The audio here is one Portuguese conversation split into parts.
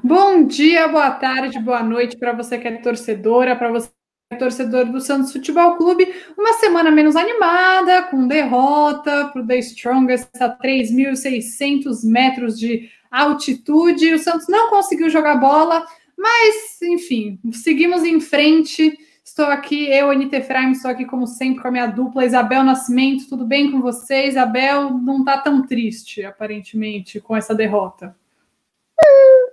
Bom dia, boa tarde, boa noite para você que é torcedora, para você que é torcedor do Santos Futebol Clube. Uma semana menos animada, com derrota para o The Strongest a 3.600 metros de altitude. O Santos não conseguiu jogar bola, mas, enfim, seguimos em frente. Estou aqui, eu, Anita Efraim, estou aqui como sempre com a minha dupla Isabel Nascimento. Tudo bem com você? Isabel não está tão triste, aparentemente, com essa derrota.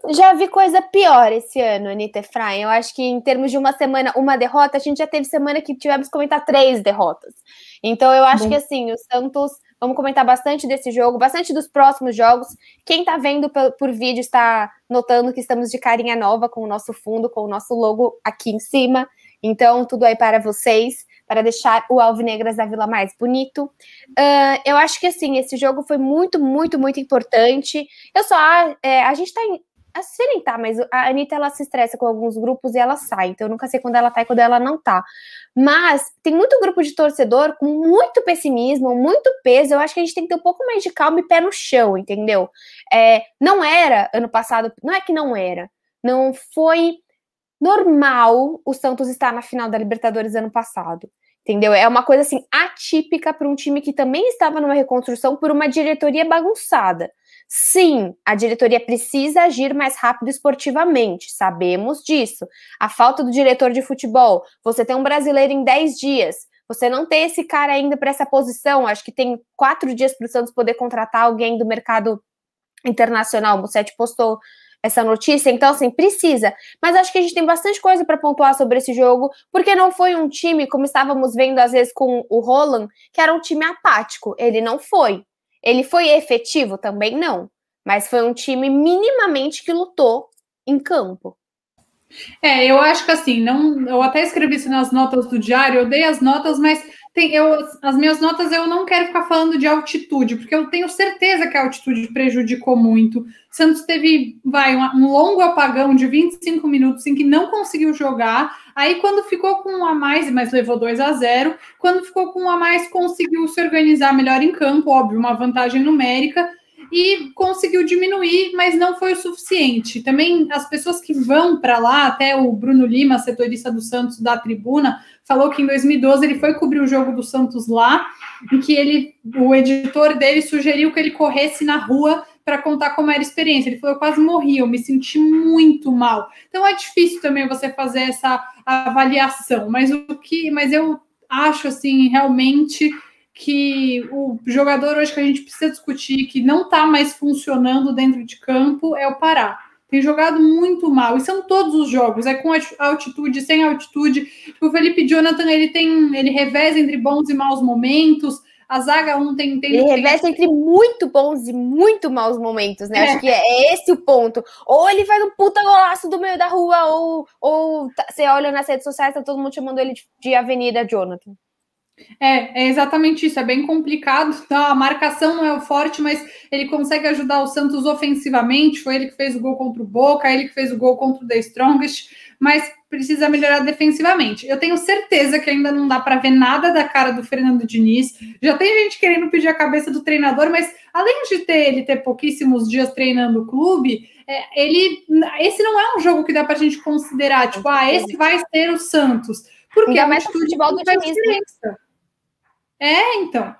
Já vi coisa pior esse ano, Anita Efraim. Eu acho que em termos de uma semana, uma derrota, a gente já teve semana que tivemos que comentar 3 derrotas. Então eu acho que assim, o Santos, vamos comentar bastante desse jogo, bastante dos próximos jogos. Quem tá vendo por vídeo está notando que estamos de carinha nova com o nosso fundo, com o nosso logo aqui em cima. Então, tudo aí para vocês, para deixar o Alvinegras da Vila mais bonito. Eu acho que assim, esse jogo foi muito, muito, muito importante. A gente tá a Seren tá, mas a Anitta, ela se estressa com alguns grupos e ela sai, então eu nunca sei quando ela tá e quando ela não tá. Mas tem muito grupo de torcedor com muito pessimismo, muito peso. Eu acho que a gente tem que ter um pouco mais de calma e pé no chão, entendeu? Não era ano passado, não é que não era, não foi normal o Santos estar na final da Libertadores ano passado. Entendeu? É uma coisa assim atípica para um time que também estava numa reconstrução por uma diretoria bagunçada. Sim, a diretoria precisa agir mais rápido esportivamente, sabemos disso. A falta do diretor de futebol, você tem um brasileiro em 10 dias, você não tem esse cara ainda para essa posição, acho que tem 4 dias para o Santos poder contratar alguém do mercado internacional, o Mussetti postou essa notícia, então assim, precisa. Mas acho que a gente tem bastante coisa para pontuar sobre esse jogo, porque não foi um time, como estávamos vendo às vezes com o Roland, que era um time apático. Ele não foi. Ele foi efetivo? Também não. Mas foi um time minimamente que lutou em campo. Eu acho que assim, não, eu até escrevi isso nas notas do diário, eu dei as notas, mas as minhas notas eu não quero ficar falando de altitude, porque eu tenho certeza que a altitude prejudicou muito. Santos teve, um longo apagão de 25 minutos em que não conseguiu jogar. Aí, quando ficou com um a mais, mas levou 2-0, quando ficou com um a mais, conseguiu se organizar melhor em campo, óbvio, uma vantagem numérica, e conseguiu diminuir, mas não foi o suficiente. Também as pessoas que vão para lá, até o Bruno Lima, setorista do Santos da Tribuna, falou que em 2012 ele foi cobrir o jogo do Santos lá, em que o editor dele sugeriu que ele corresse na rua para contar como era a experiência. Ele falou: eu quase morri, eu me senti muito mal. Então é difícil também você fazer essa avaliação, mas eu acho assim, realmente que o jogador hoje que a gente precisa discutir, que não está mais funcionando dentro de campo, é o Pará. Tem jogado muito mal, e são todos os jogos, é com altitude, sem altitude. O Felipe Jonathan, ele reveza entre bons e maus momentos. A zaga ontem tem. Ele reveste entre muito bons e muito maus momentos, né? Acho que é esse o ponto. Ou ele faz um puta golaço do meio da rua, ou você olha nas redes sociais, tá todo mundo chamando ele de Avenida Jonathan. É exatamente isso, é bem complicado, tá? A marcação não é o forte, mas ele consegue ajudar o Santos ofensivamente, foi ele que fez o gol contra o Boca, ele que fez o gol contra o The Strongest, mas precisa melhorar defensivamente. Eu tenho certeza que ainda não dá para ver nada da cara do Fernando Diniz, já tem gente querendo pedir a cabeça do treinador, mas além de ele ter pouquíssimos dias treinando o clube, esse não é um jogo que dá para a gente considerar, tipo, esse vai ser o Santos, porque ainda mais o futebol do Diniz, né? Então,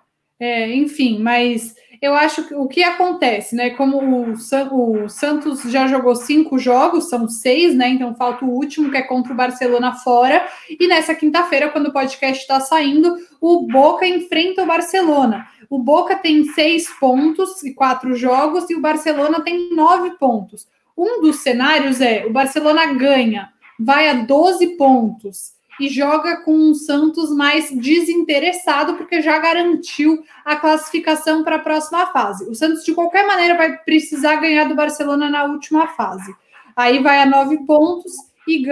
enfim, mas eu acho que o que acontece, né? Como o Santos já jogou 5 jogos, são 6, né? Então falta o último, que é contra o Barcelona fora. E nessa quinta-feira, quando o podcast está saindo, o Boca enfrenta o Barcelona. O Boca tem 6 pontos e 4 jogos, e o Barcelona tem 9 pontos. Um dos cenários é o Barcelona ganha, vai a 12 pontos e joga com um Santos mais desinteressado, porque já garantiu a classificação para a próxima fase. O Santos, de qualquer maneira, vai precisar ganhar do Barcelona na última fase. Aí vai a 9 pontos e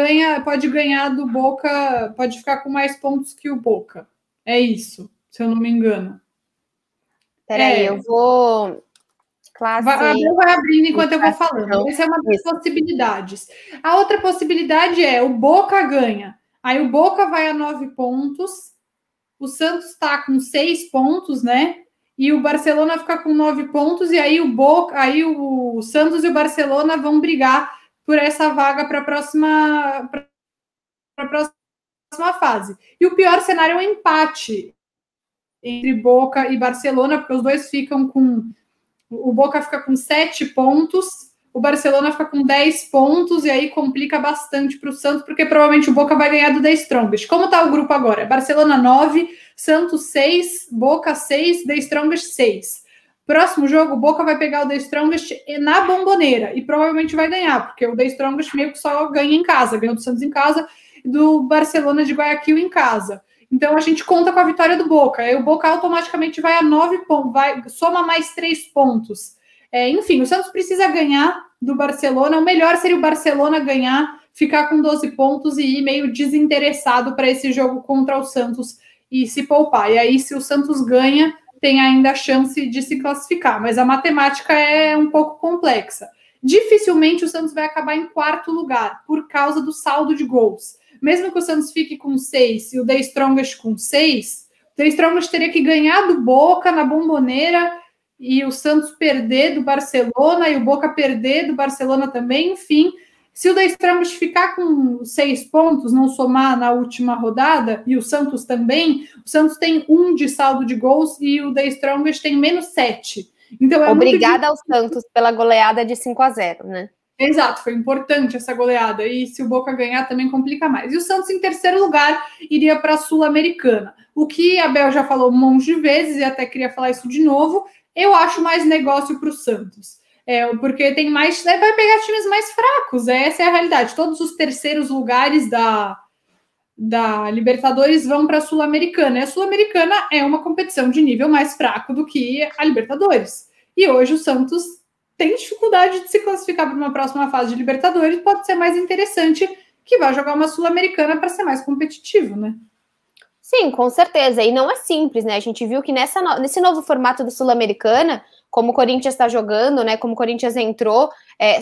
pode ganhar do Boca, pode ficar com mais pontos que o Boca. É isso, se eu não me engano. Peraí, eu vou... Vai abrindo enquanto eu vou falando. Essa é uma das possibilidades. A outra possibilidade é o Boca ganha. Aí o Boca vai a 9 pontos, o Santos está com 6 pontos, né? E o Barcelona fica com 9 pontos, e aí o Santos e o Barcelona vão brigar por essa vaga para a próxima fase. E o pior cenário é um empate entre Boca e Barcelona, porque os dois ficam com... O Boca fica com 7 pontos, o Barcelona fica com 10 pontos, e aí complica bastante para o Santos, porque provavelmente o Boca vai ganhar do The Strongest. Como está o grupo agora? Barcelona 9, Santos 6, Boca 6, The Strongest 6. Próximo jogo, o Boca vai pegar o The Strongest na Bombonera, e provavelmente vai ganhar, porque o The Strongest meio que só ganha em casa, ganhou do Santos em casa, e do Barcelona de Guayaquil em casa. Então, a gente conta com a vitória do Boca. Aí o Boca automaticamente vai a 9 pontos, soma mais 3 pontos. Enfim, o Santos precisa ganhar do Barcelona. O melhor seria o Barcelona ganhar, ficar com 12 pontos e ir meio desinteressado para esse jogo contra o Santos e se poupar. E aí, se o Santos ganha, tem ainda a chance de se classificar. Mas a matemática é um pouco complexa. Dificilmente o Santos vai acabar em 4º lugar, por causa do saldo de gols. Mesmo que o Santos fique com 6 e o The Strongest com 6, o The Strongest teria que ganhar do Boca na Bombonera e o Santos perder do Barcelona e o Boca perder do Barcelona também. Enfim, se o The Strongest ficar com 6 pontos, não somar na última rodada, e o Santos também, o Santos tem 1 de saldo de gols e o The Strongest tem menos 7. Então, obrigada ao Santos pela goleada de 5-0, né? Exato, foi importante essa goleada. E se o Boca ganhar, também complica mais. E o Santos, em 3º lugar, iria para a Sul-Americana. O que a Bel já falou um monte de vezes, e até queria falar isso de novo, eu acho mais negócio para o Santos. Porque tem mais... vai pegar times mais fracos, essa é a realidade. Todos os 3º lugares da Libertadores vão para a Sul-Americana. E a Sul-Americana é uma competição de nível mais fraco do que a Libertadores. E hoje o Santos tem dificuldade de se classificar para uma próxima fase de Libertadores, pode ser mais interessante que vá jogar uma Sul-Americana para ser mais competitivo, né? Sim, com certeza. E não é simples, né? A gente viu que nesse novo formato do Sul-Americana, como o Corinthians está jogando, né? Como o Corinthians entrou,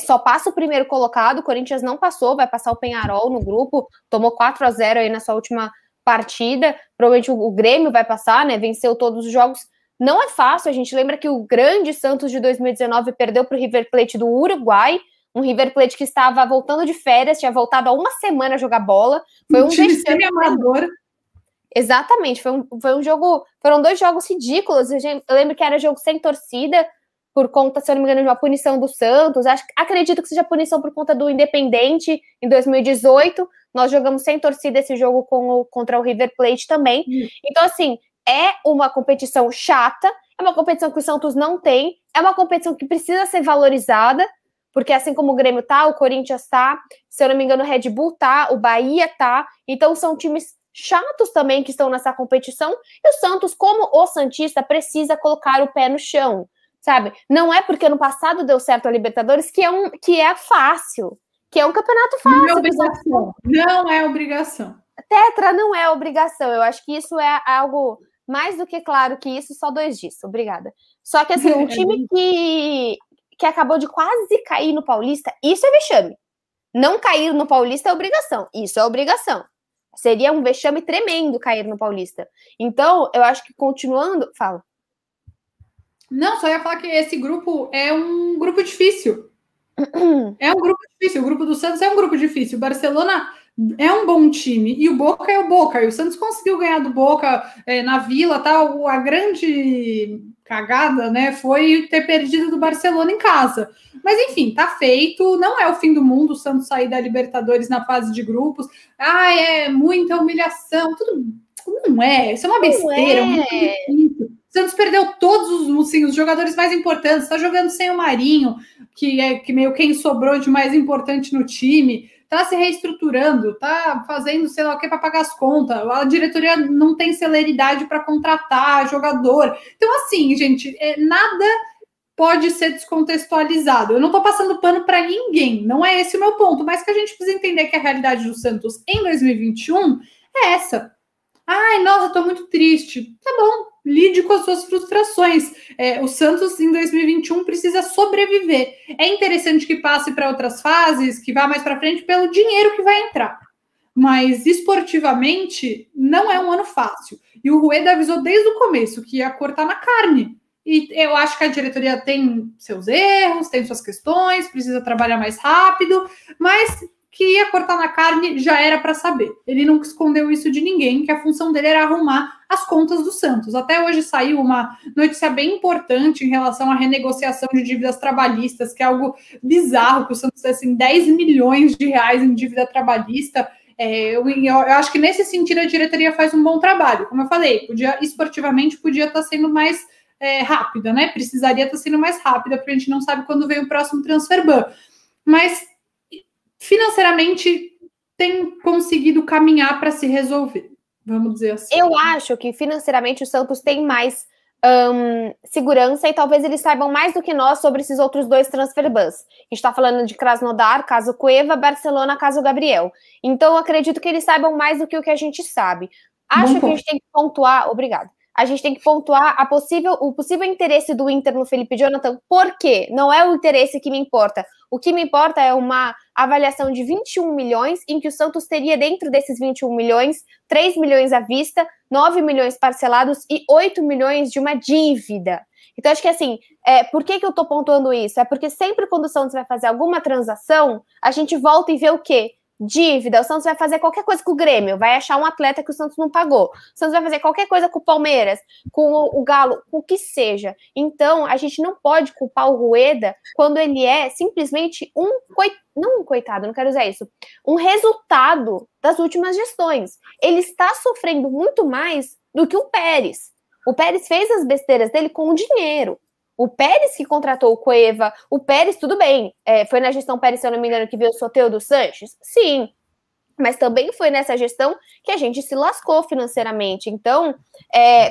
só passa o primeiro colocado, o Corinthians não passou, vai passar o Peñarol no grupo, tomou 4-0 aí na sua última partida, provavelmente o Grêmio vai passar, né? Venceu todos os jogos. Não é fácil, a gente lembra que o grande Santos de 2019 perdeu para o River Plate do Uruguai, um River Plate que estava voltando de férias, tinha voltado há uma semana a jogar bola. Foi um time amador. Exatamente, foi um jogo, foram 2 jogos ridículos. Eu lembro que era jogo sem torcida, por conta, se eu não me engano, de uma punição do Santos. Acredito que seja punição por conta do Independente em 2018. Nós jogamos sem torcida esse jogo contra o River Plate também. Então, assim, é uma competição chata, é uma competição que o Santos não tem, é uma competição que precisa ser valorizada, porque assim como o Grêmio tá, o Corinthians tá, se eu não me engano o Red Bull tá, o Bahia tá, então são times chatos também que estão nessa competição, e o Santos, como o santista, precisa colocar o pé no chão, sabe? Não é porque no passado deu certo a Libertadores que é fácil, que é um campeonato fácil. Não é obrigação. Não é obrigação. Tetra não é obrigação, eu acho que isso é algo... mais do que claro que isso, só 2 disso. Obrigada. Só que, assim, um time que acabou de quase cair no Paulista, isso é vexame. Não cair no Paulista é obrigação. Isso é obrigação. Seria um vexame tremendo cair no Paulista. Então, eu acho que continuando... Fala. Não, só ia falar que esse grupo é um grupo difícil. É um grupo difícil. O grupo do Santos é um grupo difícil. O Barcelona é um bom time. E o Boca é o Boca. E o Santos conseguiu ganhar do Boca na Vila, tal. A grande cagada, né, foi ter perdido do Barcelona em casa. Mas, enfim, tá feito. Não é o fim do mundo o Santos sair da Libertadores na fase de grupos. É muita humilhação. Tudo não é. Isso é uma besteira. Muito difícil. O Santos perdeu todos os jogadores mais importantes. Está jogando sem o Marinho, que meio quem sobrou de mais importante no time. Está se reestruturando, está fazendo sei lá o que para pagar as contas. A diretoria não tem celeridade para contratar jogador. Então, assim, gente, nada pode ser descontextualizado. Eu não estou passando pano para ninguém, não é esse o meu ponto, mas que a gente precisa entender que a realidade do Santos em 2021 é essa. Ai, nossa, estou muito triste. Tá bom, lide com as suas frustrações. O Santos, em 2021, precisa sobreviver. É interessante que passe para outras fases, que vá mais para frente, pelo dinheiro que vai entrar. Mas, esportivamente, não é um ano fácil. E o Rueda avisou desde o começo que ia cortar na carne. e eu acho que a diretoria tem seus erros, tem suas questões, precisa trabalhar mais rápido, mas que ia cortar na carne já era para saber. Ele nunca escondeu isso de ninguém, que a função dele era arrumar as contas do Santos. Até hoje saiu uma notícia bem importante em relação à renegociação de dívidas trabalhistas, que é algo bizarro, que o Santos tem assim, 10 milhões de reais em dívida trabalhista. Eu acho que nesse sentido a diretoria faz um bom trabalho. Como eu falei, esportivamente podia estar sendo mais rápida, né? Precisaria estar sendo mais rápida, porque a gente não sabe quando vem o próximo transfer ban. Mas financeiramente tem conseguido caminhar para se resolver, vamos dizer assim. Eu acho que financeiramente o Santos tem mais segurança e talvez eles saibam mais do que nós sobre esses outros 2 transfer bans. A gente está falando de Krasnodar, caso Cueva, Barcelona, caso Gabriel. Então eu acredito que eles saibam mais do que o que a gente sabe. Acho que a gente tem que pontuar, obrigada. A gente tem que pontuar o possível interesse do Inter no Felipe Jonathan. Por quê? Não é o interesse que me importa. O que me importa é uma avaliação de 21 milhões, em que o Santos teria dentro desses 21 milhões, 3 milhões à vista, 9 milhões parcelados e 8 milhões de uma dívida. Então, acho que assim, por que eu tô pontuando isso? É porque sempre quando o Santos vai fazer alguma transação, a gente volta e vê o quê? Dívida. O Santos vai fazer qualquer coisa com o Grêmio, vai achar um atleta que o Santos não pagou. O Santos vai fazer qualquer coisa com o Palmeiras, com o Galo, com o que seja. Então, a gente não pode culpar o Rueda quando ele é simplesmente não um coitado, não quero usar isso, um resultado das últimas gestões. Ele está sofrendo muito mais do que o Pérez. O Pérez fez as besteiras dele com o dinheiro. O Pérez que contratou o Cueva, o Pérez, tudo bem, foi na gestão Pérez, se eu não me engano, que veio o Soteldo Sanches? Sim, mas também foi nessa gestão que a gente se lascou financeiramente. Então,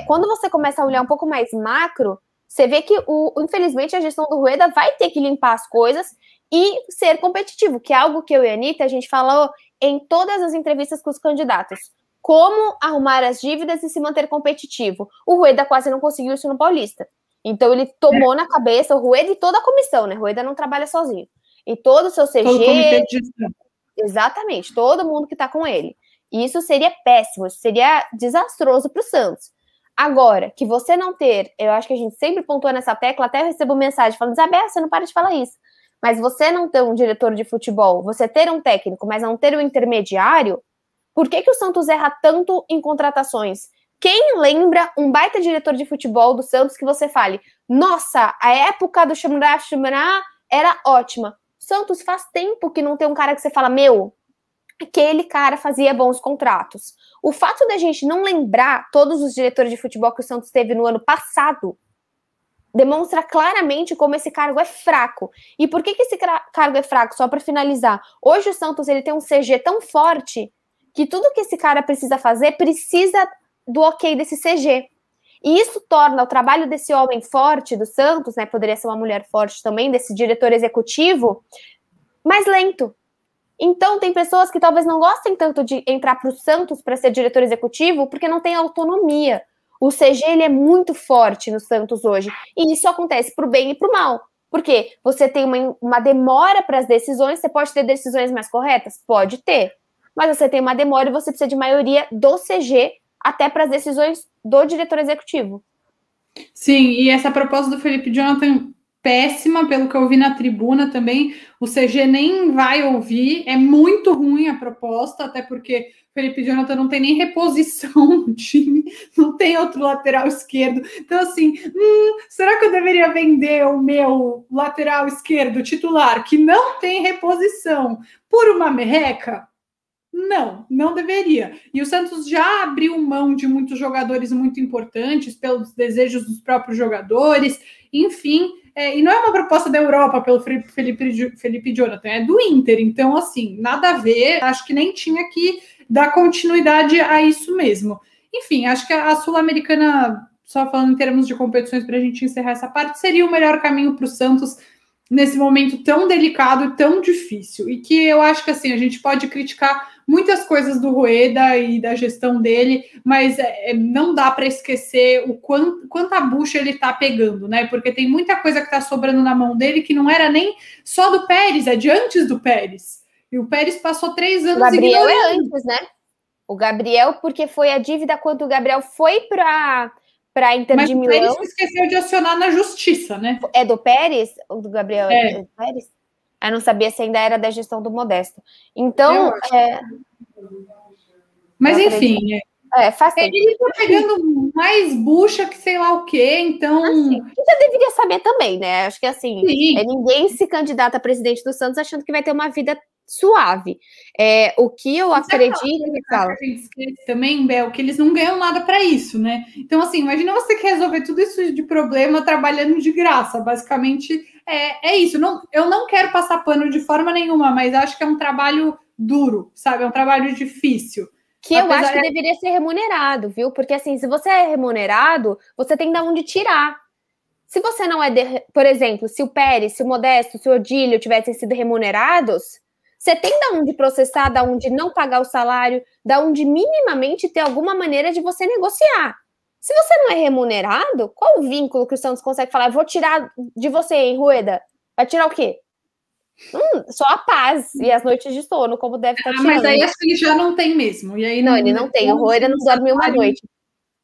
quando você começa a olhar um pouco mais macro, você vê que, infelizmente, a gestão do Rueda vai ter que limpar as coisas e ser competitivo, que é algo que eu e a Anitta, a gente falou em todas as entrevistas com os candidatos. Como arrumar as dívidas e se manter competitivo. O Rueda quase não conseguiu isso no Paulista. Então, ele tomou na cabeça o Rueda e toda a comissão, né? O Rueda não trabalha sozinho. E todo o seu CG... Todo o comitê de gestão. Exatamente, todo mundo que tá com ele. E isso seria péssimo, isso seria desastroso para o Santos. Agora, que você não ter... Eu acho que a gente sempre pontua nessa tecla, até eu recebo mensagem falando, Isabel, você não para de falar isso. Mas você não ter um diretor de futebol, você ter um técnico, mas não ter um intermediário, por que o Santos erra tanto em contratações? Quem lembra um baita diretor de futebol do Santos que você fale, nossa, a época do Xamará era ótima. O Santos faz tempo que não tem um cara que você fala, meu, aquele cara fazia bons contratos. O fato da gente não lembrar todos os diretores de futebol que o Santos teve no ano passado demonstra claramente como esse cargo é fraco. E por que esse cargo é fraco? Só para finalizar. Hoje o Santos ele tem um CG tão forte que tudo que esse cara precisa fazer precisa do ok desse CG. E isso torna o trabalho desse homem forte do Santos, né, poderia ser uma mulher forte também, desse diretor executivo, mais lento. Então, tem pessoas que talvez não gostem tanto de entrar para o Santos para ser diretor executivo, porque não tem autonomia. O CG ele é muito forte no Santos hoje. E isso acontece para o bem e para o mal. Porque você tem uma demora para as decisões, você pode ter decisões mais corretas? Pode ter. Mas você tem uma demora e você precisa de maioria do CG até para as decisões do diretor executivo. Sim, e essa proposta do Felipe Jonathan, péssima, pelo que eu vi na tribuna também, o CG nem vai ouvir, é muito ruim a proposta, até porque o Felipe Jonathan não tem nem reposição no time, não tem outro lateral esquerdo, então assim, será que eu deveria vender o meu lateral esquerdo titular, que não tem reposição, por uma merreca? Não deveria. E o Santos já abriu mão de muitos jogadores muito importantes pelos desejos dos próprios jogadores, enfim, e não é uma proposta da Europa pelo Felipe Jonathan, é do Inter, então assim, nada a ver, acho que nem tinha que dar continuidade a isso mesmo. Enfim, acho que a Sul-Americana, só falando em termos de competições para a gente encerrar essa parte, seria o melhor caminho para o Santos nesse momento tão delicado e tão difícil, e que eu acho que assim, a gente pode criticar muitas coisas do Rueda e da gestão dele, mas não dá para esquecer o quanta bucha ele está pegando, né? Porque tem muita coisa que está sobrando na mão dele que não era nem só do Pérez, é de antes do Pérez. E o Pérez passou 3 anos ignorando. O Gabriel é antes, né? O Gabriel, porque foi a dívida quando o Gabriel foi para para Inter Mas de o Milão. Pérez esqueceu de acionar na justiça, né? É do Pérez? Ou do Gabriel Pérez? Eu não sabia se ainda era da gestão do Modesto. Então, mas enfim, faz tempo. Ele tá pegando mais bucha que sei lá o quê, então... Assim, já deveria saber também, né? Acho que assim, Sim. Ninguém se candidata a presidente do Santos achando que vai ter uma vida suave. O que eu acredito... Que a gente esquece também, Bel, que eles não ganham nada para isso, né? Então, assim, imagina você que resolver tudo isso de problema trabalhando de graça. Basicamente, é isso. Eu não quero passar pano de forma nenhuma, mas acho que é um trabalho duro, sabe? É um trabalho difícil. Que eu acho que deveria ser remunerado, viu? Porque, assim, se você é remunerado, você tem de onde tirar. Se você não é... Por exemplo, se o Pérez, se o Modesto, se o Odílio tivessem sido remunerados, você tem de onde processar, de onde não pagar o salário, de onde minimamente ter alguma maneira de você negociar. Se você não é remunerado, qual o vínculo que o Santos consegue falar? Eu vou tirar de você, hein, Rueda? Vai tirar o quê? Só a paz e as noites de sono, como deve estar tirando. Mas aí acho que ele já não tem mesmo. E aí não, ele não tem. O Rueda não dorme uma noite.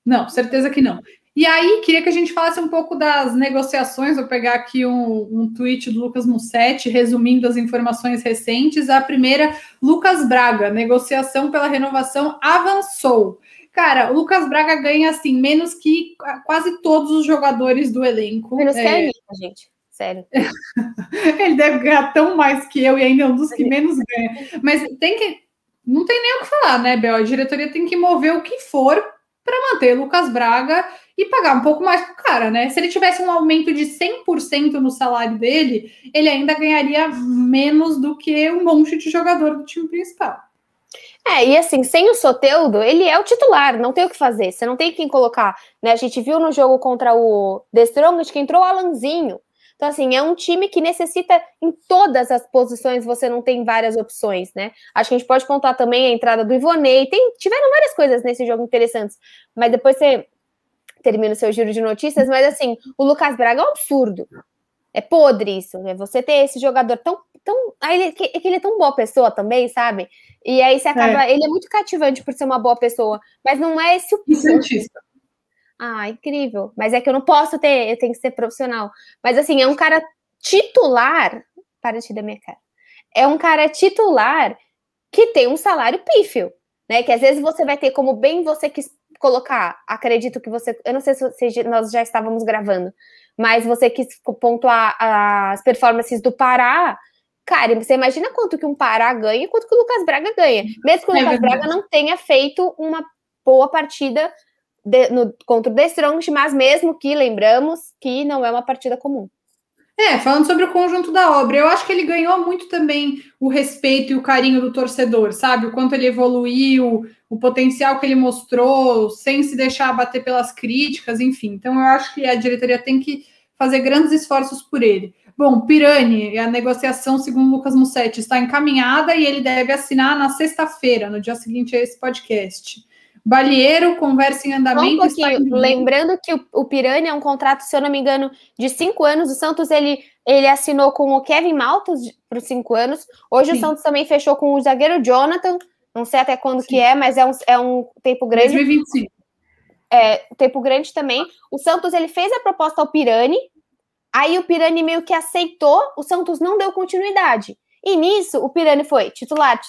Não, certeza que não. E aí, queria que a gente falasse um pouco das negociações. Vou pegar aqui um tweet do Lucas Mussetti, resumindo as informações recentes. A primeira, Lucas Braga, negociação pela renovação avançou. Cara, o Lucas Braga ganha, assim, menos que quase todos os jogadores do elenco. Menos que a Anitta, gente. Sério. Ele deve ganhar tão mais que eu e ainda é um dos que menos ganha. Mas não tem nem o que falar, né, Bel? A diretoria tem que mover o que for para manter Lucas Braga e pagar um pouco mais pro cara, né? Se ele tivesse um aumento de 100% no salário dele, ele ainda ganharia menos do que um monte de jogador do time principal. E assim, sem o Soteldo, ele é o titular, não tem o que fazer, você não tem quem colocar, né? A gente viu no jogo contra o The Strongest que entrou o Alanzinho. Então, assim, é um time que necessita em todas as posições, você não tem várias opções, né? Acho que a gente pode contar também a entrada do Ivonei, tiveram várias coisas nesse jogo interessantes, mas depois você termina o seu giro de notícias, mas assim, o Lucas Braga é um absurdo. É podre isso, né? Você ter esse jogador tão... ele é tão boa pessoa também, sabe? E aí você acaba... Ele é muito cativante por ser uma boa pessoa, mas não é esse o Santista. Incrível. Mas é que eu não posso ter, eu tenho que ser profissional. Mas assim, é um cara titular... Para de rir da minha cara. É um cara titular que tem um salário pífio, né? Que às vezes você vai ter, como bem você quis colocar, acredito que você... Eu não sei se nós já estávamos gravando, mas você quis pontuar as performances do Pará. Cara, você imagina quanto que um Pará ganha e quanto que o Lucas Braga ganha. Mesmo que o Lucas Braga não tenha feito uma boa partida contra o The Strongest, mas mesmo que lembramos que não é uma partida comum. Falando sobre o conjunto da obra, eu acho que ele ganhou muito também o respeito e o carinho do torcedor, sabe? O quanto ele evoluiu, o potencial que ele mostrou, sem se deixar abater pelas críticas, enfim. Então, eu acho que a diretoria tem que fazer grandes esforços por ele. Bom, Pirani, a negociação, segundo Lucas Mussetti, está encaminhada e ele deve assinar na sexta-feira, no dia seguinte a esse podcast. Balieiro, conversa em andamento. Um pouquinho, lembrando que o Pirani é um contrato, se eu não me engano, de 5 anos. O Santos, ele assinou com o Kevin Maltos por 5 anos. Hoje o Santos também fechou com o zagueiro Jonathan. Não sei até quando que é, mas é um tempo grande. 2025. Tempo grande também. O Santos, ele fez a proposta ao Pirani. Aí o Pirani meio que aceitou. O Santos não deu continuidade. E nisso, o Pirani foi titular.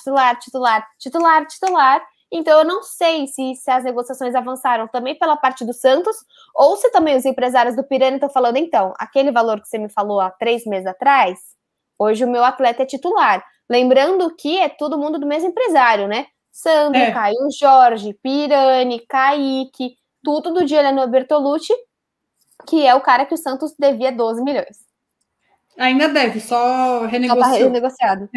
Então, eu não sei se as negociações avançaram também pela parte do Santos, ou se também os empresários do Pirani estão falando, então, aquele valor que você me falou há 3 meses atrás, hoje o meu atleta é titular. Lembrando que é todo mundo do mesmo empresário, né? Sandro, Caio Jorge, Pirani, Kaique, tudo do Giuliano Bertolucci, que é o cara que o Santos devia 12 milhões. Ainda deve, só renegociou. Só tá renegociado.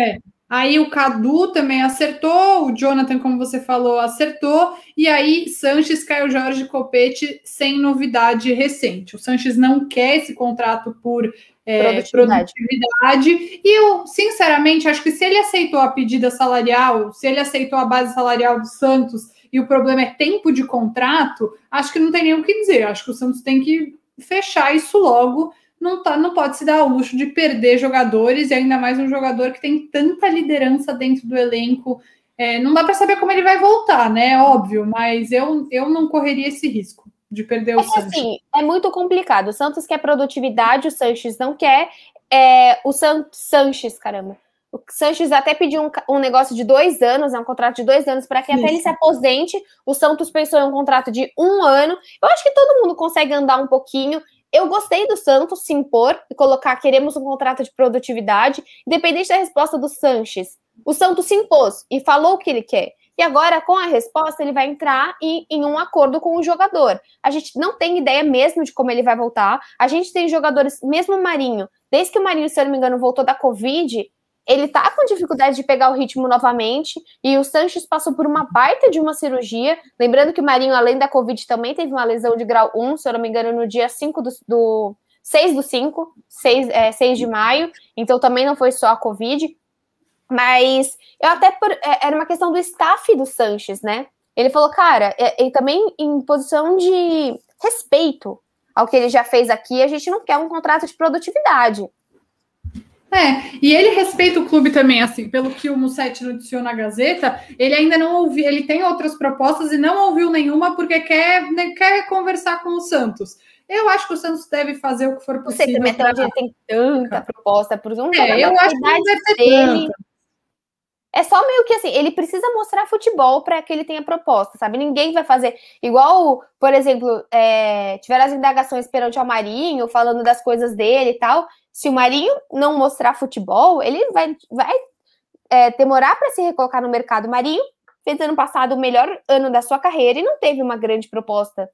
Aí o Cadu também acertou, o Jonathan, como você falou, acertou, e aí Sanches, Caio Jorge, Copete, sem novidade recente. O Sanches não quer esse contrato por produtividade, e eu, sinceramente, acho que se ele aceitou a pedida salarial, se ele aceitou a base salarial do Santos, e o problema é tempo de contrato, acho que não tem nem o que dizer, acho que o Santos tem que fechar isso logo. Não pode se dar ao luxo de perder jogadores, e ainda mais um jogador que tem tanta liderança dentro do elenco. Não dá para saber como ele vai voltar, né? Óbvio, mas eu não correria esse risco. de perder o Sanches. Assim, é muito complicado. O Santos quer produtividade, o Sanches não quer. O Sanches, caramba. O Sanches até pediu um negócio de 2 anos, um contrato de 2 anos, para que até ele se aposente. O Santos pensou em um contrato de 1 ano. Eu acho que todo mundo consegue andar um pouquinho. Eu gostei do Santos se impor e colocar, queremos um contrato de produtividade, independente da resposta do Sanches. O Santos se impôs e falou o que ele quer. E agora, com a resposta, ele vai entrar em um acordo com o jogador. A gente não tem ideia mesmo de como ele vai voltar. A gente tem jogadores, mesmo o Marinho, desde que o Marinho, se eu não me engano, voltou da Covid, ele tá com dificuldade de pegar o ritmo novamente, e o Sanches passou por uma baita de uma cirurgia. Lembrando que o Marinho, além da Covid, também teve uma lesão de grau 1, se eu não me engano, no dia 6 de maio, então também não foi só a Covid. Mas era uma questão do staff do Sanches, né? Ele falou, cara, e também em posição de respeito ao que ele já fez aqui, a gente não quer um contrato de produtividade. E ele respeita o clube também, assim, pelo que o Musetti noticiou na Gazeta, ele ainda não ouviu, ele tem outras propostas e não ouviu nenhuma porque quer conversar com o Santos. Eu acho que o Santos deve fazer o que for possível. Não sei também ele tem tanta proposta por um jogador eu acho que não deve ter tanta. É só meio que assim, ele precisa mostrar futebol para que ele tenha proposta, sabe? Ninguém vai fazer igual, por exemplo, tiveram as indagações perante ao Marinho, falando das coisas dele e tal. Se o Marinho não mostrar futebol, ele vai demorar para se recolocar no mercado. O Marinho fez ano passado o melhor ano da sua carreira e não teve uma grande proposta.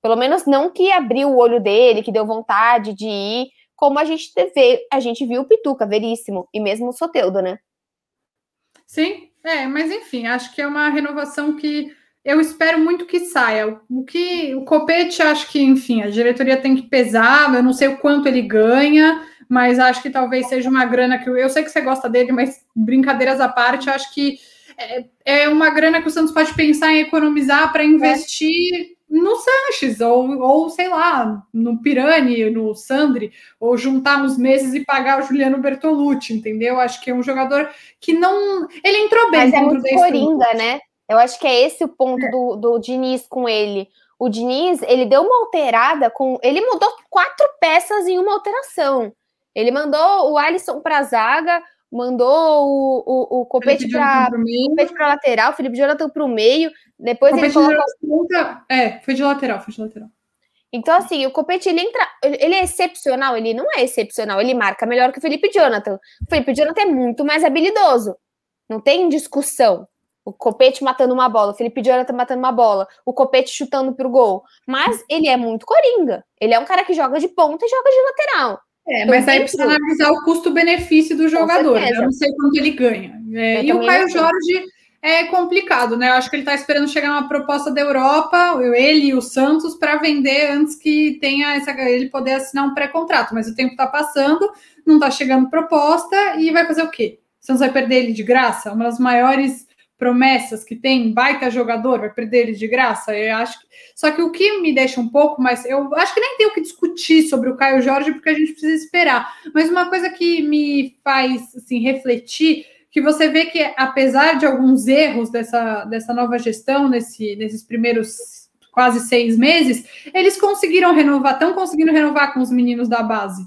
Pelo menos não que abriu o olho dele, que deu vontade de ir, como a gente viu o Pituca, Veríssimo, e mesmo o Soteldo, né? Sim, mas enfim, acho que é uma renovação que eu espero muito que saia. O Copete, acho que, enfim, a diretoria tem que pesar, eu não sei o quanto ele ganha, mas acho que talvez seja uma grana que eu sei que você gosta dele, mas brincadeiras à parte, acho que é uma grana que o Santos pode pensar em economizar para investir no Sanches, ou sei lá, no Pirani, no Sandri, ou juntar uns meses e pagar o Juliano Bertolucci, entendeu? Acho que é um jogador que não... Ele entrou bem. Mas é muito coringa, né? Eu acho que é esse o ponto do Diniz com ele. O Diniz, ele deu uma alterada ele mudou 4 peças em uma alteração. Ele mandou o Alisson para a zaga, mandou o Copete para lateral, o Felipe Jonathan para o meio. Depois ele colocou... Foi de lateral. Então, assim, o Copete, ele é excepcional? Ele não é excepcional, ele marca melhor que o Felipe Jonathan. O Felipe Jonathan é muito mais habilidoso. Não tem discussão. O Copete matando uma bola, o Felipe Jonathan matando uma bola, o Copete chutando pro gol. Mas ele é muito coringa. Ele é um cara que joga de ponta e joga de lateral. Mas aí precisa analisar o custo-benefício do jogador. Eu não sei quanto ele ganha. E o Caio Jorge é complicado, né? Eu acho que ele está esperando chegar uma proposta da Europa, ele e o Santos, para vender antes que ele poder assinar um pré-contrato. Mas o tempo está passando, não está chegando proposta, e vai fazer o quê? O Santos vai perder ele de graça? Uma das maiores promessas que tem, baita jogador, vai perder ele de graça? Eu acho que... Só que o que me deixa um pouco, mas eu acho que nem tem o que discutir sobre o Caio Jorge, porque a gente precisa esperar. Mas uma coisa que me faz assim, refletir, que você vê que, apesar de alguns erros dessa nova gestão, nesses primeiros quase 6 meses, eles estão conseguindo renovar com os meninos da base.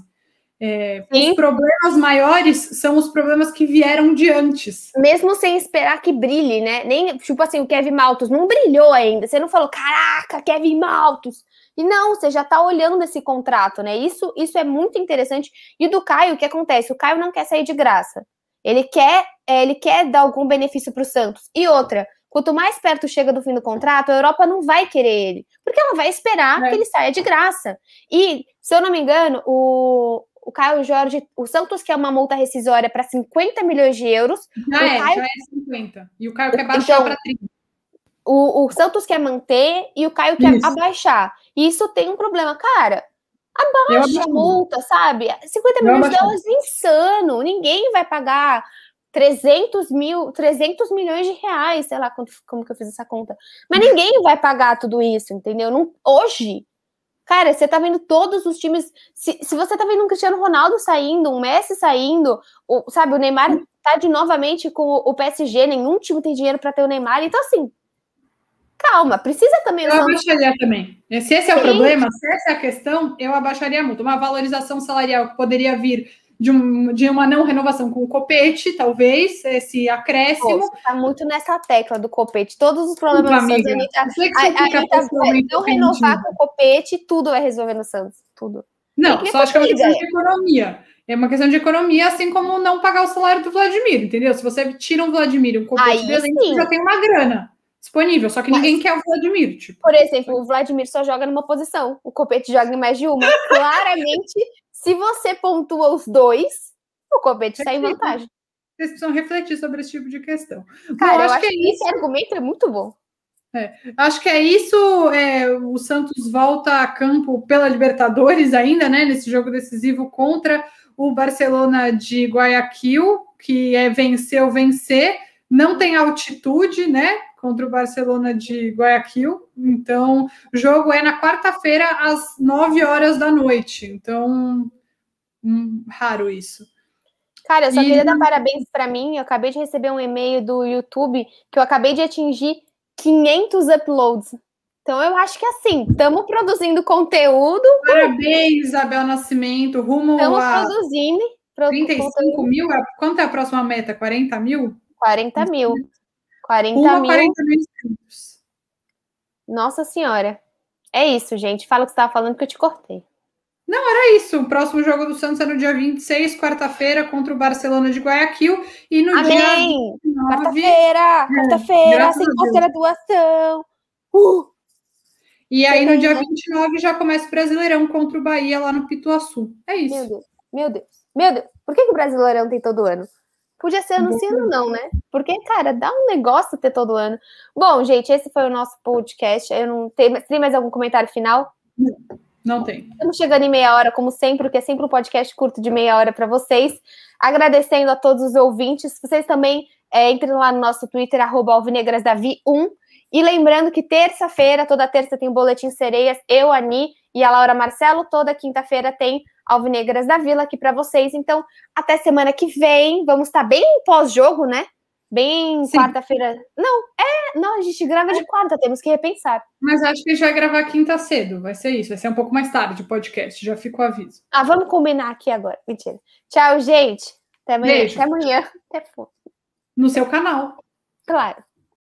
Os problemas maiores são os problemas que vieram de antes. Mesmo sem esperar que brilhe, né? Nem, tipo assim, o Kevin Maltos não brilhou ainda. Você não falou, caraca, Kevin Maltos. E não, você já tá olhando esse contrato, né? Isso é muito interessante. E do Caio, o que acontece? O Caio não quer sair de graça. Ele quer dar algum benefício pro Santos. E outra, quanto mais perto chega do fim do contrato, a Europa não vai querer ele. Porque ela vai esperar que ele saia de graça. E, se eu não me engano, o Caio Jorge, o Santos quer uma multa rescisória para 50 milhões de euros. Já é 50. E o Caio quer baixar para 30. O Santos quer manter e o Caio quer abaixar. E isso tem um problema. Cara, abaixa a multa, sabe? 50 milhões de dólares é insano. Ninguém vai pagar 300 milhões de reais. Sei lá como que eu fiz essa conta. Mas ninguém vai pagar tudo isso, entendeu? Não, hoje... Cara, você tá vendo todos os times... Se você tá vendo um Cristiano Ronaldo saindo, um Messi saindo, sabe, o Neymar tá novamente com o PSG, nenhum time tem dinheiro pra ter o Neymar. Então, assim, calma, precisa também... Eu abaixaria também. Se esse é o problema, se essa é a questão, eu abaixaria muito. Uma valorização salarial que poderia vir de uma não renovação com o Copete, talvez, esse acréscimo. Você tá muito nessa tecla do Copete. Todos os problemas do Santos, não renovar com o Copete, tudo vai resolver no Santos. Tudo. Não, só acho que é uma questão de economia. É uma questão de economia, assim como não pagar o salário do Vladimir, entendeu? Se você tira um Vladimir e um Copete de elenco, você já tem uma grana disponível, só que ninguém quer o Vladimir. Tipo. Por exemplo, o Vladimir só joga numa posição, o Copete joga em mais de uma. Claramente, se você pontua os dois, o Copete sai em vantagem. Vocês precisam refletir sobre esse tipo de questão. Cara, bom, eu acho que esse argumento é muito bom. Acho que é isso. O Santos volta a campo pela Libertadores ainda, né? Nesse jogo decisivo contra o Barcelona de Guayaquil, que é vencer ou vencer. Não tem altitude, né? Contra o Barcelona de Guayaquil. Então, o jogo é na quarta-feira, às 9 horas da noite. Então, raro isso. Cara, eu só queria dar parabéns para mim. Eu acabei de receber um e-mail do YouTube que eu acabei de atingir 500 uploads. Então, eu acho que assim, estamos produzindo conteúdo. Parabéns, Isabel Nascimento. Rumo a... produzindo. 35 mil? Quanto é a próxima meta? 40 mil? 40 mil. 40 mil. 40 mil inscritos. Nossa Senhora. É isso, gente. Fala o que você estava falando que eu te cortei. Não, era isso. O próximo jogo do Santos é no dia 26, quarta-feira, contra o Barcelona de Guayaquil. E no dia 29... Quarta-feira, sem qualquer doação. E aí, no dia 29, já começa o Brasileirão contra o Bahia lá no Pituaçu. É isso. Meu Deus. Por que o Brasileirão tem todo ano? Podia ser ano sim, ano não, né? Porque, cara, dá um negócio ter todo ano. Bom, gente, esse foi o nosso podcast. Eu não tenho... Tem mais algum comentário final? Não tem. Estamos chegando em meia hora, como sempre, porque é sempre um podcast curto de meia hora para vocês. Agradecendo a todos os ouvintes. Vocês também entrem lá no nosso Twitter, @alvinegrasdavi1. E lembrando que terça-feira, toda terça tem o Boletim Sereias, eu, a Ani e a Laura Marcelo. Toda quinta-feira tem Alvinegras da Vila aqui para vocês. Então, até semana que vem. Vamos estar bem pós-jogo, né? Bem quarta-feira. Não, a gente grava de quarta, temos que repensar. Mas acho que a gente vai gravar quinta cedo, vai ser isso. Vai ser um pouco mais tarde o podcast, já fica o aviso. Vamos combinar aqui agora. Mentira. Tchau, gente. Até amanhã. Beijo. Até amanhã. Até no seu canal. Claro.